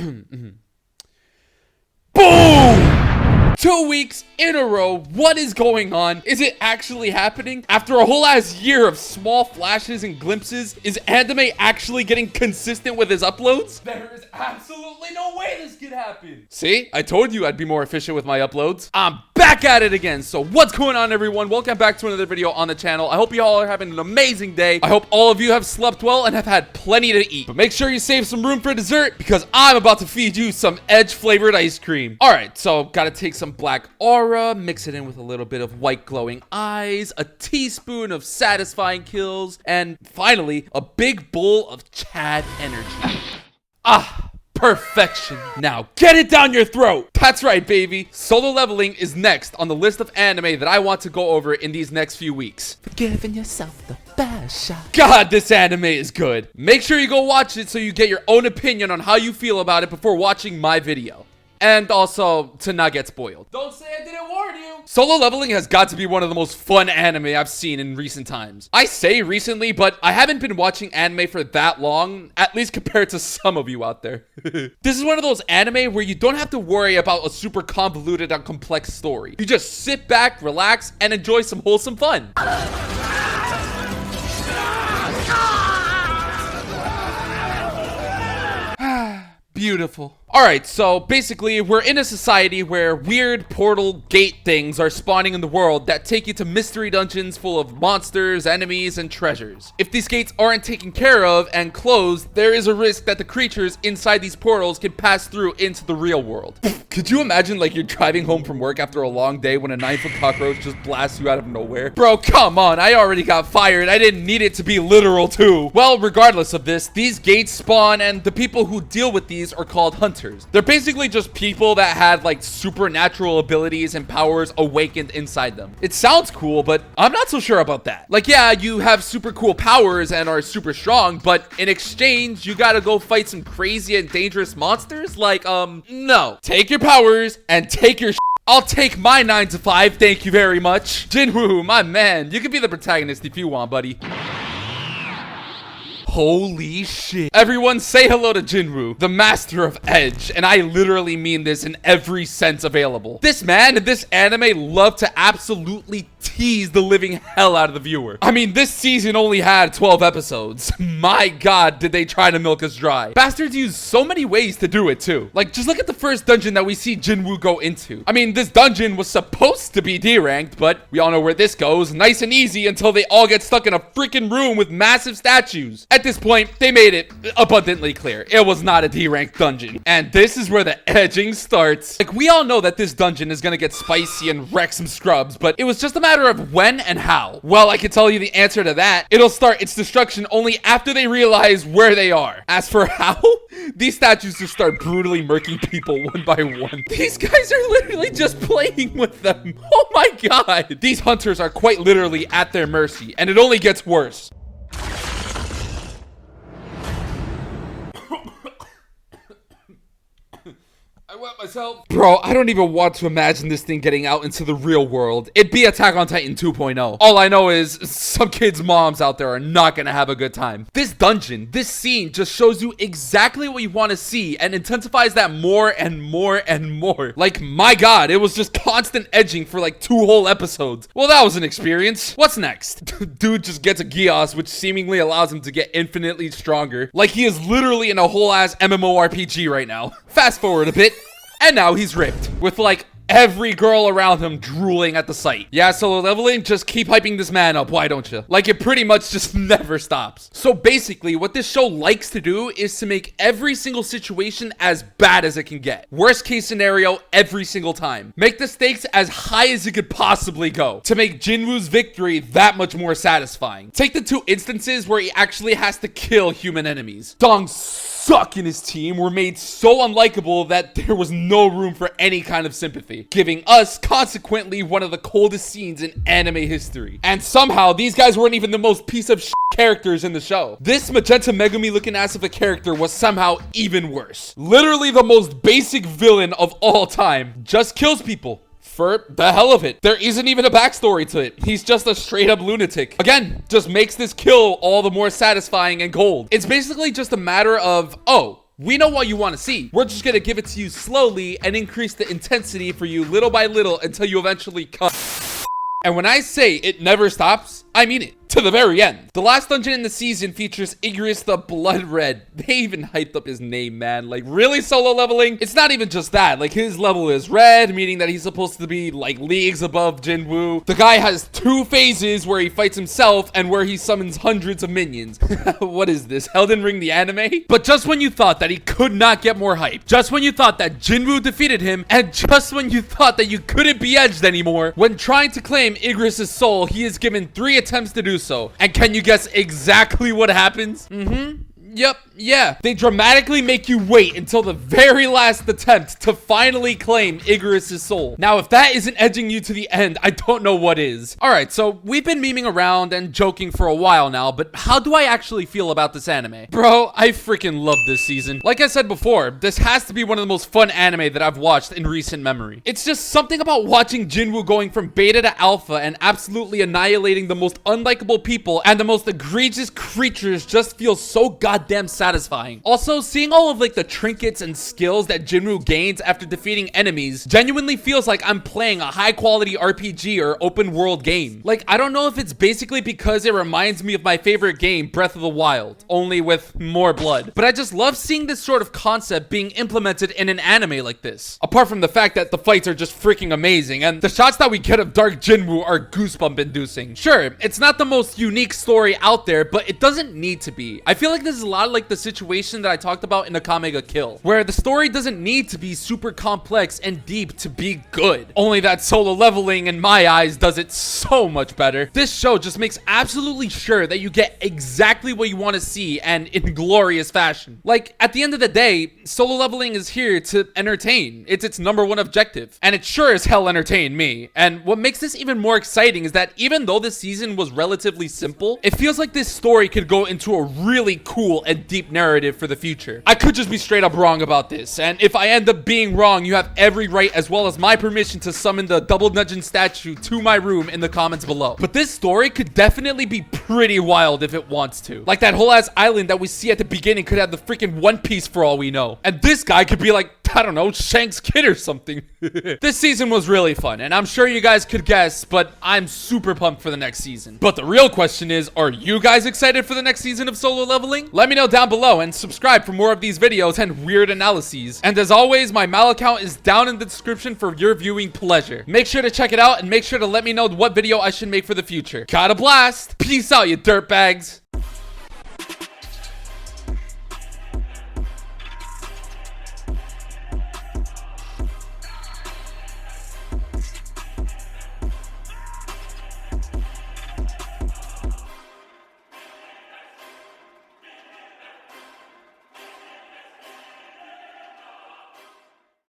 Boom! 2 weeks in a row. What is going on? Is it actually happening? After a whole ass year of small flashes and glimpses, is anime actually getting consistent with his uploads? There is absolutely no way this could happen. See? I told you I'd be more efficient with my uploads. I'm back at it again. So what's going on, everyone? Welcome back to another video on the channel. I hope you all are having an amazing day. I hope all of you have slept well and have had plenty to eat. But make sure you save some room for dessert because I'm about to feed you some Edge flavored ice cream. All right, so gotta take some black aura, mix it in with a little bit of white glowing eyes, a teaspoon of satisfying kills, and finally, a big bowl of Chad energy. Perfection. Now, get it down your throat. That's right, baby. Solo Leveling is next on the list of anime that I want to go over in these next few weeks. For giving yourself the best shot. God, this anime is good. Make sure you go watch it so you get your own opinion on how you feel about it before watching my video. And also, to not get spoiled. Don't say I didn't warn you. Solo Leveling has got to be one of the most fun anime I've seen in recent times. I say recently, but I haven't been watching anime for that long, at least compared to some of you out there. This is one of those anime where you don't have to worry about a super convoluted and complex story. You just sit back, relax, and enjoy some wholesome fun. Beautiful. Alright, so basically, we're in a society where weird portal gate things are spawning in the world that take you to mystery dungeons full of monsters, enemies, and treasures. If these gates aren't taken care of and closed, there is a risk that the creatures inside these portals can pass through into the real world. Could you imagine, like, you're driving home from work after a long day when a 9-foot cockroach just blasts you out of nowhere? Bro, come on, I already got fired. I didn't need it to be literal, too. Well, regardless of this, these gates spawn, and the people who deal with these are called hunters. They're basically just people that had like supernatural abilities and powers awakened inside them. It sounds cool, but I'm not so sure about that. Like, yeah, you have super cool powers and are super strong, but in exchange, you gotta go fight some crazy and dangerous monsters? Like, no. Take your powers and take your I'll take my 9 to 5, thank you very much. Jinwoo, my man, you can be the protagonist if you want, buddy. Holy shit. Everyone say hello to Jinwoo, the master of Edge, and I literally mean this in every sense available. This man in this anime loved to absolutely tease the living hell out of the viewer. I mean, this season only had 12 episodes. My god, did they try to milk us dry. Bastards use so many ways to do it too. Like, just look at the first dungeon that we see Jinwoo go into. I mean, this dungeon was supposed to be D-ranked, but we all know where this goes. Nice and easy until they all get stuck in a freaking room with massive statues. At this point, they made it abundantly clear. It was not a D-ranked dungeon. And this is where the edging starts. Like, we all know that this dungeon is gonna get spicy and wreck some scrubs, but it was just a matter of when and how. Well, I can tell you the answer to that. It'll start its destruction only after they realize where they are. As for how, these statues just start brutally murking people one by one. These guys are literally just playing with them. Oh my god. These hunters are quite literally at their mercy, and it only gets worse. I wet myself. Bro, I don't even want to imagine this thing getting out into the real world. It'd be Attack on Titan 2.0. All I know is some kids' moms out there are not gonna have a good time. This dungeon, this scene just shows you exactly what you want to see and intensifies that more and more and more. Like, my god, it was just constant edging for like 2 whole episodes. Well, that was an experience. What's next? Dude just gets a Gios, which seemingly allows him to get infinitely stronger. Like, he is literally in a whole ass MMORPG right now. Fast forward a bit. And now he's ripped, with like every girl around him drooling at the sight. Yeah, Solo Leveling, just keep hyping this man up, why don't you? Like, it pretty much just never stops. So basically, what this show likes to do is to make every single situation as bad as it can get. Worst case scenario every single time. Make the stakes as high as it could possibly go to make Jinwoo's victory that much more satisfying. Take the 2 instances where he actually has to kill human enemies. Dong Suck and his team were made so unlikable that there was no room for any kind of sympathy, giving us, consequently, one of the coldest scenes in anime history. And somehow, these guys weren't even the most piece of shit characters in the show. This Magenta Megumi looking ass of a character was somehow even worse. Literally the most basic villain of all time. Just kills people. For the hell of it. There isn't even a backstory to it. He's just a straight up lunatic. Again, just makes this kill all the more satisfying and cold. It's basically just a matter of, oh, We know what you want to see. We're just gonna give it to you slowly and increase the intensity for you little by little until you eventually come. And when I say it never stops, I mean it. To the very end. The last dungeon in the season features Igris the Blood Red. They even hyped up his name, man. Like, really solo leveling? It's not even just that. Like, his level is red, meaning that he's supposed to be, like, leagues above Jinwoo. The guy has 2 phases where he fights himself and where he summons hundreds of minions. What is this? Elden Ring the anime? But just when you thought that he could not get more hype, just when you thought that Jinwoo defeated him, and just when you thought that you couldn't be edged anymore, when trying to claim Igris' soul, he is given 3 attempts to do so. And can you guess exactly what happens? Yep, yeah. They dramatically make you wait until the very last attempt to finally claim Igris' soul. Now, if that isn't edging you to the end, I don't know what is. Alright, so we've been memeing around and joking for a while now, but how do I actually feel about this anime? Bro, I freaking love this season. Like I said before, this has to be one of the most fun anime that I've watched in recent memory. It's just something about watching Jinwoo going from beta to alpha and absolutely annihilating the most unlikable people and the most egregious creatures just feels so goddamn satisfying. Also, seeing all of like the trinkets and skills that Jinwoo gains after defeating enemies genuinely feels like I'm playing a high quality RPG or open world game. Like, I don't know if it's basically because it reminds me of my favorite game, Breath of the Wild, only with more blood. But I just love seeing this sort of concept being implemented in an anime like this. Apart from the fact that the fights are just freaking amazing and the shots that we get of Dark Jinwoo are goosebump inducing. Sure, it's not the most unique story out there, but it doesn't need to be. I feel like this is a lot like the situation that I talked about in Akame ga Kill, where the story doesn't need to be super complex and deep to be good. Only that solo leveling, in my eyes, does it so much better. This show just makes absolutely sure that you get exactly what you want to see and in glorious fashion. Like, at the end of the day, solo leveling is here to entertain. It's its #1 objective, and it sure as hell entertained me. And what makes this even more exciting is that even though this season was relatively simple, it feels like this story could go into a really cool and deep narrative for the future. I could just be straight up wrong about this, and if I end up being wrong, you have every right as well as my permission to summon the double dungeon statue to my room in the comments below. But this story could definitely be pretty wild if it wants to. Like, that whole ass island that we see at the beginning could have the freaking One Piece for all we know. And this guy could be like, I don't know, Shank's kid or something. This season was really fun, and I'm sure you guys could guess, but I'm super pumped for the next season. But the real question is, are you guys excited for the next season of Solo Leveling? Let me know down below and subscribe for more of these videos and weird analyses. And as always, my Mal account is down in the description for your viewing pleasure. Make sure to check it out and make sure to let me know what video I should make for the future. Got a blast! Peace out, you dirtbags!